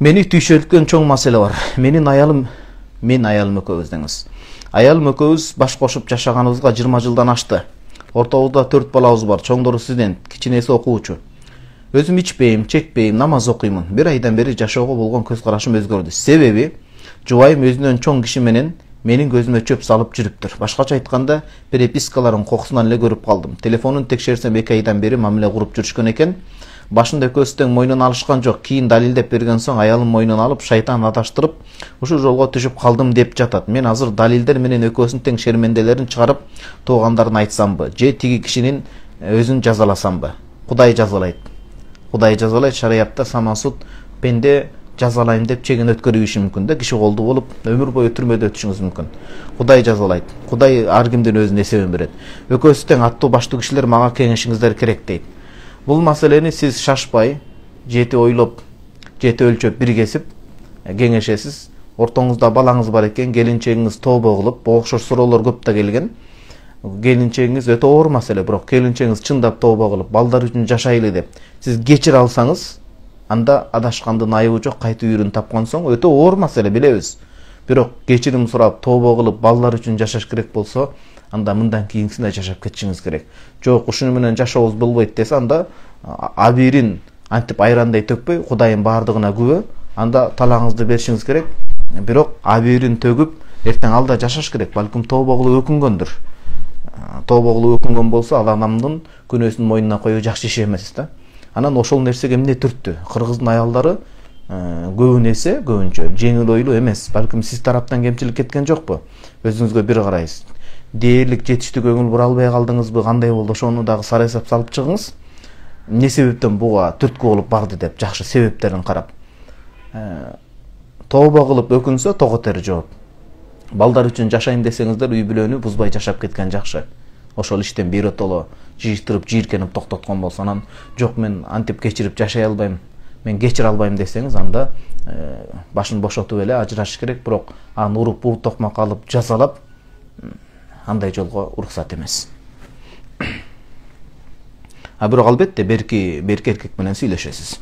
Meni түйшөлткөн чоң маселе бар. Мен аялым экөөбүз деңиз. Аялым экөөбүз баш кошуп жашаганыбызга 20 жылдан ашты. Ортобузда 4 балабыз бар. Чоңдору студент, кичинеси окуучу. Өзүм ичпейм, чекпейм, намаз окуймун. Бир айдан бери жашоого болгон көз карашым өзгөрдү. Себеби жубайым өзүнөн чоң киши менен менин көзүмө чөп салып жүрүптүр. Башкача айтканда, перепискаларын кокусунан эле көрүп калдым. Телефонун текшерсем 2 айдан бери мамиле куруп жүрүшкөн экен. Башында көстең мойнун алышкан жок. Кийин далилдеп берген соң аялым мойнун алып, шайтан адаштырып, ушул жолго түшүп калдым деп жатат. Мен азыр далилдер менен экөөсүнүн тең шерменделерин чыгарып, туугандарын айтсамбы, же тиги кишинин өзүн жазаласамбы? Кудай жазалайт. Кудай жазалайт, шариятта самасут пенде жазалайм деп чегин өткөрүшү мүмкүн да, киши колду болуп өмүр бою түрмөдө өтүшүңүз мүмкүн. Кудай жазалайт. Кудай ар кимдин өзүнүн эсебин берет. Экөөсү тең аттуу баштуу кишилер мага кеңешиңиздер керек дейт. Бул маселени сиз шашпай, жети ойлоп, жети өлчөп, бир кесип кеңешесиз. Ортоңузда балаңыз бар экен, келинчегиңиз тообо кылып, окшош суроолор көп да келген. Келинчегиңиз өтө оор маселе, бирок келинчегиңиз чындап тообо кылып, балдар үчүн жашайлы деп, сиз кечире алсаңыз, анда адашкандын айыбы жок, кайтуу үйрүн тапкан соң өтө оор маселе, билебиз. Бирок кечирим сурап, тообо кылып, балдар үчүн жашаш керек болсо, анда мындан кийинкисинде жашап кетишиңиз керек. Жок, ушуну менен жашообуз болбойт десе, анда абийирин антип айрандай төкпөй, Кудайым бардыгына күбө, анда талагыңызды беришиңиз керек. Бирок абийирин төгүп, эртең алда жашаш керек. Балким тообо кылып өкүнгөндүр. Тообо кылып өкүнгөн болсо, ал адамдын күнөөсүн мойнуна коюу жакшы иш эмес да. Анан ошол нерсеге эмне түрттү? Кыргыздын аялдары көбүнесе, көбүнчө жеңил ойлуу эмес. Балким сиз тараптан кемчилик кеткен жокпу? Өзүңүзгө бир карайсыз. Дээрлик жетиштүү көңүл бура албай калдыңызбы, кандай болду, ошону дагы сара эсеп салып чыгыңыз. Эмне себептен буга түрткү болуп барды деп жакшы себептерин карап. Тообо кылып өкүнсө тоготер жооп. Балдар үчүн жашайм десеңиздер, үй бүлөнү бузбай жашап кеткен жакшы. Ошол иштен биротоло жыйыштырып, жийиркенип токтоткон болсо, анан жок мен антип кечирип жашай албайм, мен кечире албайм десеңиз, анда башын бошотуп эле ажырашыш керек. Бирок аны уруп, бул токмакка алып жазалап, андай жолго уруксат эмес. Бирок албетте берки эркек менен сүйлөшөсүз.